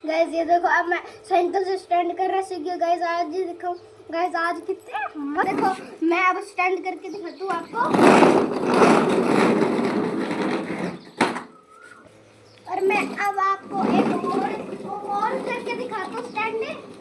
Guys ये देखो अब मैं साइकिल से स्टैंड कर रहा सीख गया गाइस। आज ये देखो गाइस आज कितने देखो मैं अब स्टैंड करके दिखाता हूँ आपको। और मैं अब आपको एक और करके दिखाता हूँ स्टैंड।